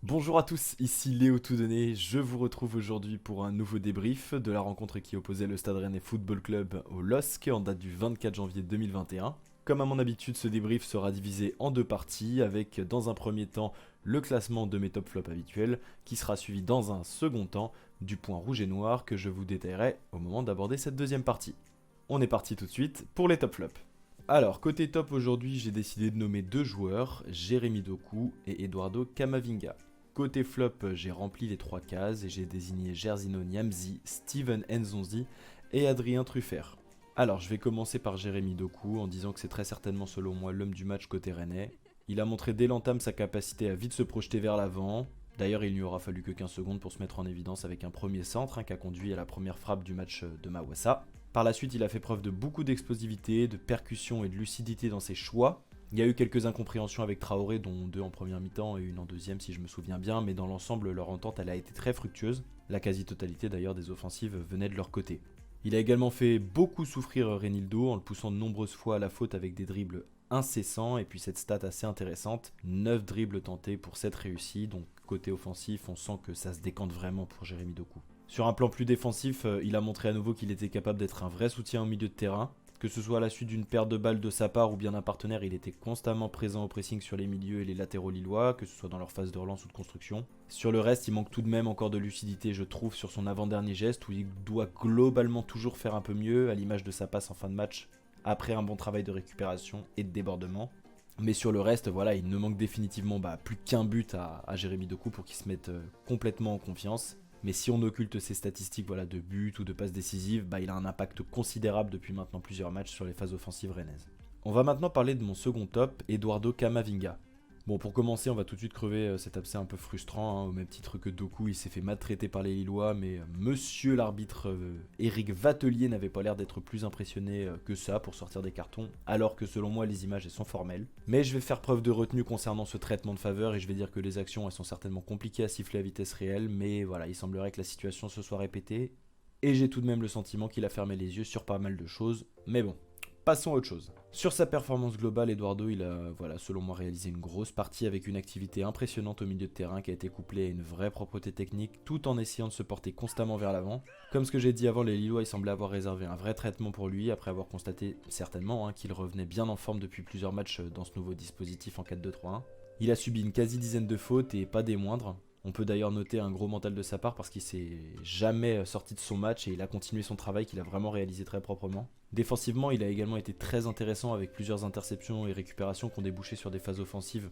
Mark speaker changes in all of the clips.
Speaker 1: Bonjour à tous, ici Léo Toudonné, je vous retrouve aujourd'hui pour un nouveau débrief de la rencontre qui opposait le Stade Rennais Football Club au LOSC en date du 24 janvier 2021. Comme à mon habitude, ce débrief sera divisé en deux parties avec dans un premier temps le classement de mes top flops habituels qui sera suivi dans un second temps du point rouge et noir que je vous détaillerai au moment d'aborder cette deuxième partie. On est parti tout de suite pour les top flops. Alors, côté top aujourd'hui, j'ai décidé de nommer deux joueurs, Jérémy Doku et Eduardo Camavinga. Côté flop, j'ai rempli les trois cases et j'ai désigné Gersino Niamzi, Steven Nzonzi et Adrien Truffert. Alors, je vais commencer par Jérémy Doku en disant que c'est très certainement selon moi l'homme du match côté rennais. Il a montré dès l'entame sa capacité à vite se projeter vers l'avant. D'ailleurs, il n'y aura fallu que 15 secondes pour se mettre en évidence avec un premier centre qui a conduit à la première frappe du match de Mawassa. Par la suite, il a fait preuve de beaucoup d'explosivité, de percussion et de lucidité dans ses choix. Il y a eu quelques incompréhensions avec Traoré, dont deux en première mi-temps et une en deuxième si je me souviens bien, mais dans l'ensemble, leur entente elle a été très fructueuse. La quasi-totalité d'ailleurs des offensives venait de leur côté. Il a également fait beaucoup souffrir Renildo en le poussant de nombreuses fois à la faute avec des dribbles incessants, et puis cette stat assez intéressante, 9 dribbles tentés pour 7 réussis, donc côté offensif on sent que ça se décante vraiment pour Jérémy Doku. Sur un plan plus défensif, il a montré à nouveau qu'il était capable d'être un vrai soutien au milieu de terrain. Que ce soit à la suite d'une perte de balles de sa part ou bien d'un partenaire, il était constamment présent au pressing sur les milieux et les latéraux lillois, que ce soit dans leur phase de relance ou de construction. Sur le reste, il manque tout de même encore de lucidité, je trouve, sur son avant-dernier geste, où il doit globalement toujours faire un peu mieux, à l'image de sa passe en fin de match, après un bon travail de récupération et de débordement. Mais sur le reste, voilà, il ne manque définitivement plus qu'un but à Jérémy Doku pour qu'il se mette complètement en confiance. Mais si on occulte ses statistiques de buts ou de passes décisives, il a un impact considérable depuis maintenant plusieurs matchs sur les phases offensives rennaises. On va maintenant parler de mon second top, Eduardo Camavinga. Bon, pour commencer, on va tout de suite crever cet abcès un peu frustrant, au même titre que Doku, il s'est fait maltraiter par les Lillois, mais monsieur l'arbitre Eric Vatelier n'avait pas l'air d'être plus impressionné que ça pour sortir des cartons, alors que selon moi les images elles sont formelles. Mais je vais faire preuve de retenue concernant ce traitement de faveur et je vais dire que les actions elles sont certainement compliquées à siffler à vitesse réelle, mais voilà, il semblerait que la situation se soit répétée, et j'ai tout de même le sentiment qu'il a fermé les yeux sur pas mal de choses, mais bon. Passons à autre chose. Sur sa performance globale, Eduardo, il a, selon moi, réalisé une grosse partie avec une activité impressionnante au milieu de terrain qui a été couplée à une vraie propreté technique, tout en essayant de se porter constamment vers l'avant. Comme ce que j'ai dit avant, les Lillois, ils semblaient avoir réservé un vrai traitement pour lui, après avoir constaté certainement qu'il revenait bien en forme depuis plusieurs matchs dans ce nouveau dispositif en 4-2-3-1. Il a subi une quasi-dizaine de fautes et pas des moindres. On peut d'ailleurs noter un gros mental de sa part parce qu'il s'est jamais sorti de son match et il a continué son travail qu'il a vraiment réalisé très proprement. Défensivement, il a également été très intéressant avec plusieurs interceptions et récupérations qui ont débouché sur des phases offensives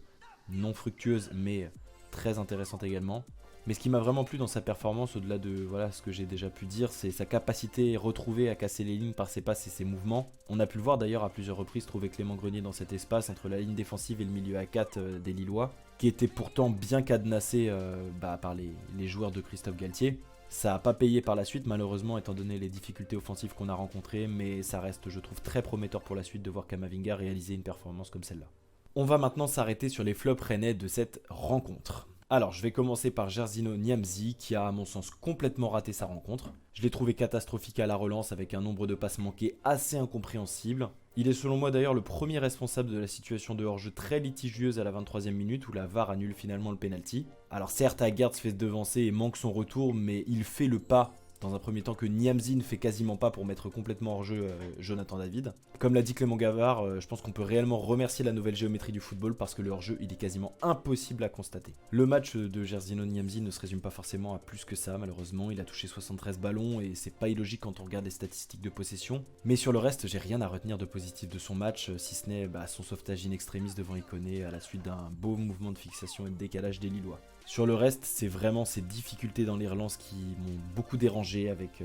Speaker 1: non fructueuses mais très intéressantes également. Mais ce qui m'a vraiment plu dans sa performance, au-delà de ce que j'ai déjà pu dire, c'est sa capacité retrouvée à casser les lignes par ses passes et ses mouvements. On a pu le voir d'ailleurs à plusieurs reprises trouver Clément Grenier dans cet espace entre la ligne défensive et le milieu à 4 des Lillois, qui était pourtant bien cadenassé par les joueurs de Christophe Galtier. Ça n'a pas payé par la suite malheureusement étant donné les difficultés offensives qu'on a rencontrées, mais ça reste je trouve très prometteur pour la suite de voir Camavinga réaliser une performance comme celle-là. On va maintenant s'arrêter sur les flops rennais de cette rencontre. Alors, je vais commencer par Gersino Niamzi, qui a à mon sens complètement raté sa rencontre. Je l'ai trouvé catastrophique à la relance avec un nombre de passes manquées assez incompréhensible. Il est selon moi d'ailleurs le premier responsable de la situation de hors-jeu très litigieuse à la 23e minute où la VAR annule finalement le penalty. Alors certes, Haggard se fait devancer et manque son retour, mais il fait le pas dans un premier temps que Niamzi ne fait quasiment pas pour mettre complètement hors jeu Jonathan David. Comme l'a dit Clément Gavard, je pense qu'on peut réellement remercier la nouvelle géométrie du football parce que le hors jeu il est quasiment impossible à constater. Le match de Gersino Niamzi ne se résume pas forcément à plus que ça malheureusement, il a touché 73 ballons et c'est pas illogique quand on regarde les statistiques de possession. Mais sur le reste, j'ai rien à retenir de positif de son match, si ce n'est son sauvetage in extremis devant Iconé à la suite d'un beau mouvement de fixation et de décalage des Lillois. Sur le reste, c'est vraiment ces difficultés dans les relances qui m'ont beaucoup dérangé avec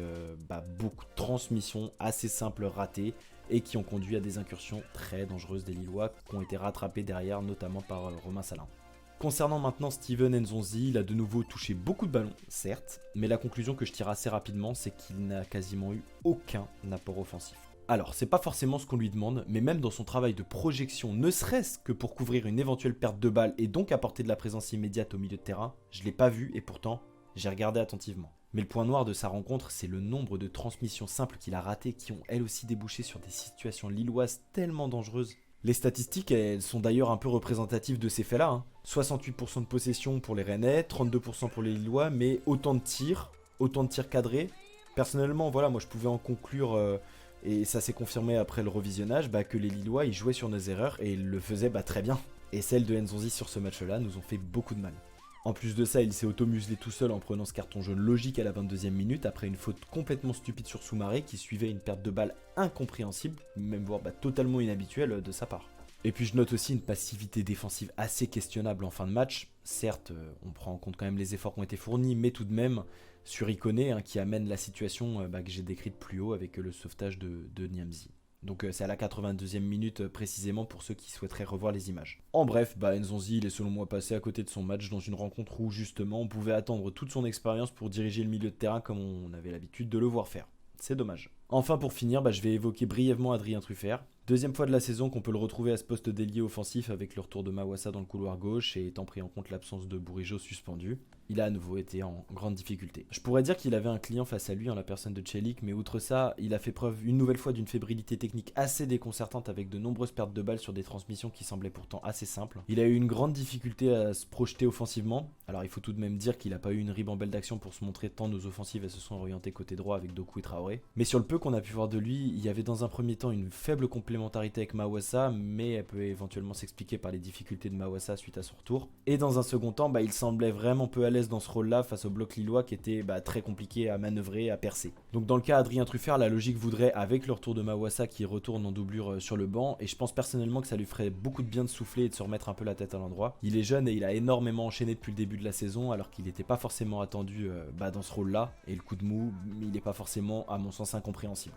Speaker 1: beaucoup de transmissions assez simples ratées et qui ont conduit à des incursions très dangereuses des Lillois qui ont été rattrapées derrière notamment par Romain Salin. Concernant maintenant Steven Nzonzi, il a de nouveau touché beaucoup de ballons, certes, mais la conclusion que je tire assez rapidement, c'est qu'il n'a quasiment eu aucun apport offensif. Alors, c'est pas forcément ce qu'on lui demande, mais même dans son travail de projection, ne serait-ce que pour couvrir une éventuelle perte de balle et donc apporter de la présence immédiate au milieu de terrain, je l'ai pas vu et pourtant, j'ai regardé attentivement. Mais le point noir de sa rencontre, c'est le nombre de transmissions simples qu'il a ratées qui ont elles aussi débouché sur des situations lilloises tellement dangereuses. Les statistiques, elles sont d'ailleurs un peu représentatives de ces faits-là, hein. 68% de possession pour les Rennais, 32% pour les Lillois, mais autant de tirs cadrés. Personnellement, voilà, moi je pouvais en conclure, et ça s'est confirmé après le revisionnage, que les Lillois ils jouaient sur nos erreurs et ils le faisaient très bien. Et celles de Nzonzi sur ce match-là nous ont fait beaucoup de mal. En plus de ça, il s'est auto-muselé tout seul en prenant ce carton jaune logique à la 22e minute après une faute complètement stupide sur Soumaré qui suivait une perte de balle incompréhensible, même voire totalement inhabituelle de sa part. Et puis je note aussi une passivité défensive assez questionnable en fin de match. Certes, on prend en compte quand même les efforts qui ont été fournis, mais tout de même sur Iconé qui amène la situation que j'ai décrite plus haut avec le sauvetage de Niamzi. Donc c'est à la 82e minute précisément pour ceux qui souhaiteraient revoir les images. En bref, Nzonzi il est selon moi passé à côté de son match dans une rencontre où justement on pouvait attendre toute son expérience pour diriger le milieu de terrain comme on avait l'habitude de le voir faire. C'est dommage. Enfin pour finir, je vais évoquer brièvement Adrien Truffert. Deuxième fois de la saison qu'on peut le retrouver à ce poste d'ailier offensif avec le retour de Mawassa dans le couloir gauche et étant pris en compte l'absence de Bourigeaud suspendu. Il a à nouveau été en grande difficulté. Je pourrais dire qu'il avait un client face à lui en la personne de Celik, mais outre ça, il a fait preuve une nouvelle fois d'une fébrilité technique assez déconcertante avec de nombreuses pertes de balles sur des transmissions qui semblaient pourtant assez simples. Il a eu une grande difficulté à se projeter offensivement. Alors il faut tout de même dire qu'il n'a pas eu une ribambelle d'action pour se montrer tant nos offensives elles se sont orientées côté droit avec Doku et Traoré. Mais sur le peu qu'on a pu voir de lui, il y avait dans un premier temps une faible complémentarité avec Mawassa, mais elle peut éventuellement s'expliquer par les difficultés de Mawassa suite à son retour. Et dans un second temps, il semblait vraiment peu à l'aise dans ce rôle-là face au bloc lillois qui était très compliqué à manœuvrer, à percer. Donc dans le cas Adrien Truffert, la logique voudrait avec le retour de Mawassa qui retourne en doublure sur le banc, et je pense personnellement que ça lui ferait beaucoup de bien de souffler et de se remettre un peu la tête à l'endroit. Il est jeune et il a énormément enchaîné depuis le début de la saison alors qu'il n'était pas forcément attendu dans ce rôle-là, et le coup de mou, il n'est pas forcément à mon sens incompréhensible.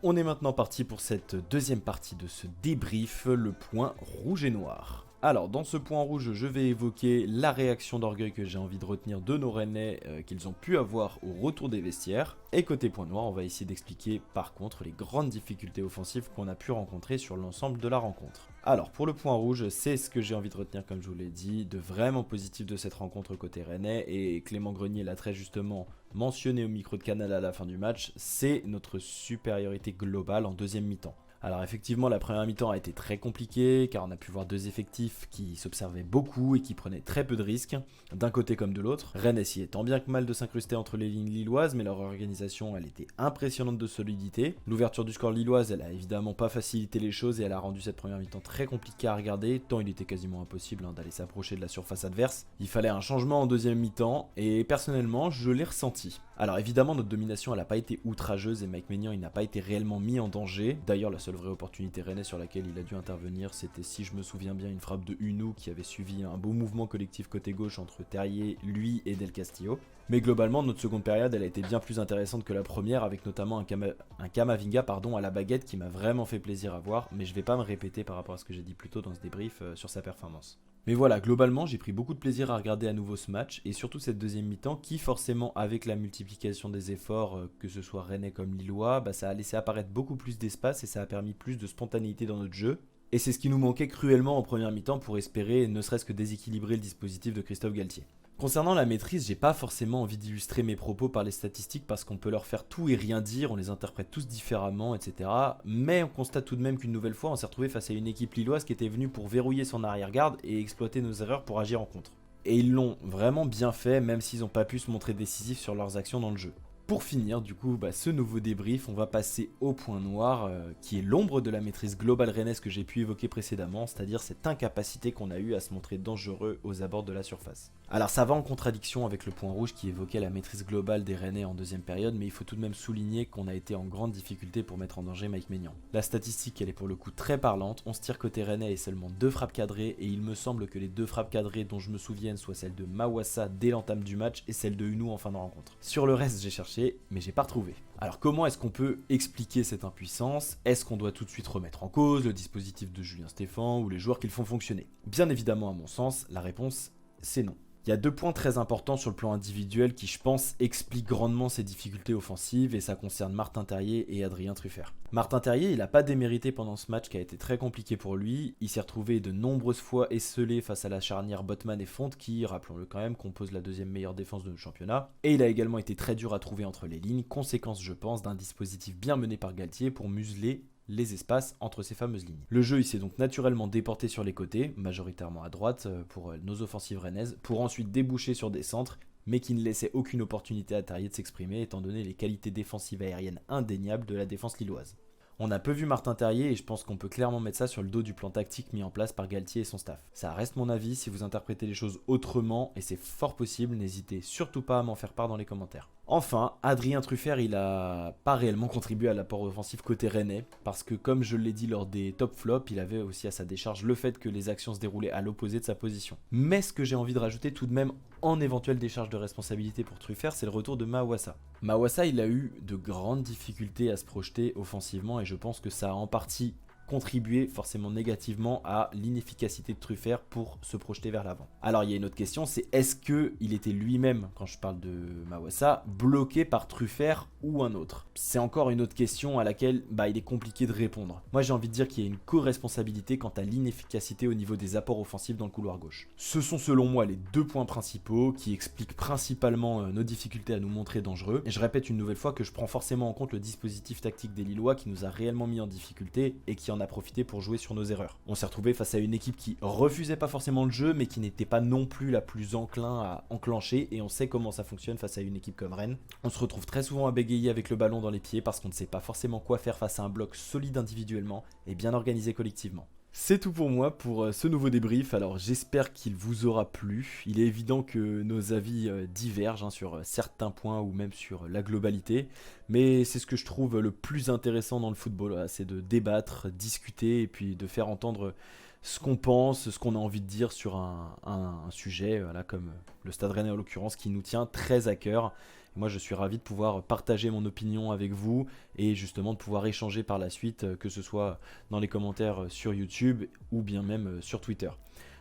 Speaker 1: On est maintenant parti pour cette deuxième partie de ce débrief, le point rouge et noir. Alors, dans ce point rouge, je vais évoquer la réaction d'orgueil que j'ai envie de retenir de nos Rennais qu'ils ont pu avoir au retour des vestiaires. Et côté point noir, on va essayer d'expliquer par contre les grandes difficultés offensives qu'on a pu rencontrer sur l'ensemble de la rencontre. Alors, pour le point rouge, c'est ce que j'ai envie de retenir, comme je vous l'ai dit, de vraiment positif de cette rencontre côté Rennais, et Clément Grenier l'a très justement mentionné au micro de Canal à la fin du match, c'est notre supériorité globale en deuxième mi-temps. Alors effectivement, la première mi-temps a été très compliquée car on a pu voir deux effectifs qui s'observaient beaucoup et qui prenaient très peu de risques, d'un côté comme de l'autre. Rennes essayait tant bien que mal de s'incruster entre les lignes lilloises, mais leur organisation, elle était impressionnante de solidité. L'ouverture du score lilloise, elle a évidemment pas facilité les choses et elle a rendu cette première mi-temps très compliquée à regarder, tant il était quasiment impossible d'aller s'approcher de la surface adverse. Il fallait un changement en deuxième mi-temps et personnellement, je l'ai ressenti. Alors évidemment, notre domination, elle n'a pas été outrageuse et Mike Maignan, il n'a pas été réellement mis en danger. D'ailleurs, la seule vraie opportunité rennais sur laquelle il a dû intervenir, c'était, si je me souviens bien, une frappe de Hunou qui avait suivi un beau mouvement collectif côté gauche entre Terrier, lui et Del Castillo. Mais globalement, notre seconde période, elle a été bien plus intéressante que la première, avec notamment un Kamavinga à la baguette qui m'a vraiment fait plaisir à voir, mais je vais pas me répéter par rapport à ce que j'ai dit plus tôt dans ce débrief sur sa performance. Mais voilà, globalement, j'ai pris beaucoup de plaisir à regarder à nouveau ce match, et surtout cette deuxième mi-temps, qui forcément, avec la multiplication des efforts, que ce soit rennais comme lillois, ça a laissé apparaître beaucoup plus d'espace et ça a permis plus de spontanéité dans notre jeu. Et c'est ce qui nous manquait cruellement en première mi-temps pour espérer ne serait-ce que déséquilibrer le dispositif de Christophe Galtier. Concernant la maîtrise, j'ai pas forcément envie d'illustrer mes propos par les statistiques parce qu'on peut leur faire tout et rien dire, on les interprète tous différemment, etc. Mais on constate tout de même qu'une nouvelle fois, on s'est retrouvé face à une équipe lilloise qui était venue pour verrouiller son arrière-garde et exploiter nos erreurs pour agir en contre. Et ils l'ont vraiment bien fait, même s'ils n'ont pas pu se montrer décisifs sur leurs actions dans le jeu. Pour finir, du coup, ce nouveau débrief, on va passer au point noir, qui est l'ombre de la maîtrise globale rennaise que j'ai pu évoquer précédemment, c'est-à-dire cette incapacité qu'on a eue à se montrer dangereux aux abords de la surface. Alors ça va en contradiction avec le point rouge qui évoquait la maîtrise globale des Rennais en deuxième période, mais il faut tout de même souligner qu'on a été en grande difficulté pour mettre en danger Mike Maignan. La statistique, elle est pour le coup très parlante, 11 tirs côté Rennais et seulement 2 frappes cadrées, et il me semble que les 2 frappes cadrées dont je me souvienne soient celle de Mawassa dès l'entame du match et celle de Hunou en fin de rencontre. Sur le reste, j'ai cherché, mais j'ai pas retrouvé. Alors comment est-ce qu'on peut expliquer cette impuissance? Est-ce qu'on doit tout de suite remettre en cause le dispositif de Julien Stéphan ou les joueurs qui le font fonctionner? Bien évidemment, à mon sens, la réponse, c'est non. Il y a 2 points très importants sur le plan individuel qui, je pense, expliquent grandement ces difficultés offensives et ça concerne Martin Terrier et Adrien Truffert. Martin Terrier, il n'a pas démérité pendant ce match qui a été très compliqué pour lui. Il s'est retrouvé de nombreuses fois esselé face à la charnière Botman et Fonte qui, rappelons-le quand même, compose la deuxième meilleure défense de notre championnat. Et il a également été très dur à trouver entre les lignes, conséquence, je pense, d'un dispositif bien mené par Galtier pour museler les espaces entre ces fameuses lignes. Le jeu il s'est donc naturellement déporté sur les côtés, majoritairement à droite pour nos offensives rennaises, pour ensuite déboucher sur des centres, mais qui ne laissaient aucune opportunité à Terrier de s'exprimer, étant donné les qualités défensives aériennes indéniables de la défense lilloise. On a peu vu Martin Terrier et je pense qu'on peut clairement mettre ça sur le dos du plan tactique mis en place par Galtier et son staff. Ça reste mon avis, si vous interprétez les choses autrement, et c'est fort possible, n'hésitez surtout pas à m'en faire part dans les commentaires. Enfin, Adrien Truffert, il a pas réellement contribué à l'apport offensif côté rennais, parce que comme je l'ai dit lors des top flops, il avait aussi à sa décharge le fait que les actions se déroulaient à l'opposé de sa position. Mais ce que j'ai envie de rajouter tout de même en éventuelle décharge de responsabilité pour Truffert, c'est le retour de Mawassa. Mawassa, il a eu de grandes difficultés à se projeter offensivement et je pense que ça a en partie contribué forcément négativement à l'inefficacité de Truffert pour se projeter vers l'avant. Alors il y a une autre question, c'est est-ce qu'il était lui-même, quand je parle de Mawassa, bloqué par Truffert ou un autre? C'est encore une autre question à laquelle il est compliqué de répondre. Moi j'ai envie de dire qu'il y a une co-responsabilité quant à l'inefficacité au niveau des apports offensifs dans le couloir gauche. Ce sont selon moi les deux points principaux qui expliquent principalement nos difficultés à nous montrer dangereux. Et je répète une nouvelle fois que je prends forcément en compte le dispositif tactique des Lillois qui nous a réellement mis en difficulté et qui en a profité pour jouer sur nos erreurs. On s'est retrouvé face à une équipe qui refusait pas forcément le jeu mais qui n'était pas non plus la plus enclin à enclencher et on sait comment ça fonctionne face à une équipe comme Rennes. On se retrouve très souvent à bégayer avec le ballon dans les pieds parce qu'on ne sait pas forcément quoi faire face à un bloc solide individuellement et bien organisé collectivement. C'est tout pour moi pour ce nouveau débrief, alors j'espère qu'il vous aura plu. Il est évident que nos avis divergent sur certains points ou même sur la globalité, mais c'est ce que je trouve le plus intéressant dans le football, c'est de débattre, discuter et puis de faire entendre ce qu'on pense, ce qu'on a envie de dire sur un sujet, comme le Stade Rennais en l'occurrence, qui nous tient très à cœur. Moi, je suis ravi de pouvoir partager mon opinion avec vous et justement de pouvoir échanger par la suite, que ce soit dans les commentaires sur YouTube ou bien même sur Twitter.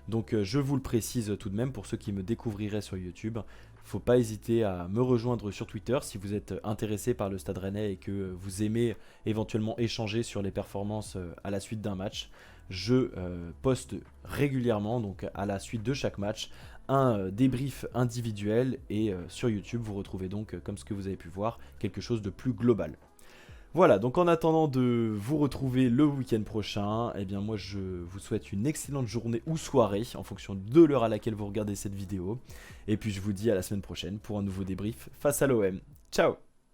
Speaker 1: Donc, je vous le précise tout de même pour ceux qui me découvriraient sur YouTube. Faut pas hésiter à me rejoindre sur Twitter si vous êtes intéressé par le Stade Rennais et que vous aimez éventuellement échanger sur les performances à la suite d'un match. Je poste régulièrement, donc à la suite de chaque match, un débrief individuel et sur YouTube vous retrouvez donc, comme ce que vous avez pu voir, quelque chose de plus global. Voilà, donc en attendant de vous retrouver le week-end prochain, eh bien moi je vous souhaite une excellente journée ou soirée en fonction de l'heure à laquelle vous regardez cette vidéo. Et puis je vous dis à la semaine prochaine pour un nouveau débrief face à l'OM. Ciao!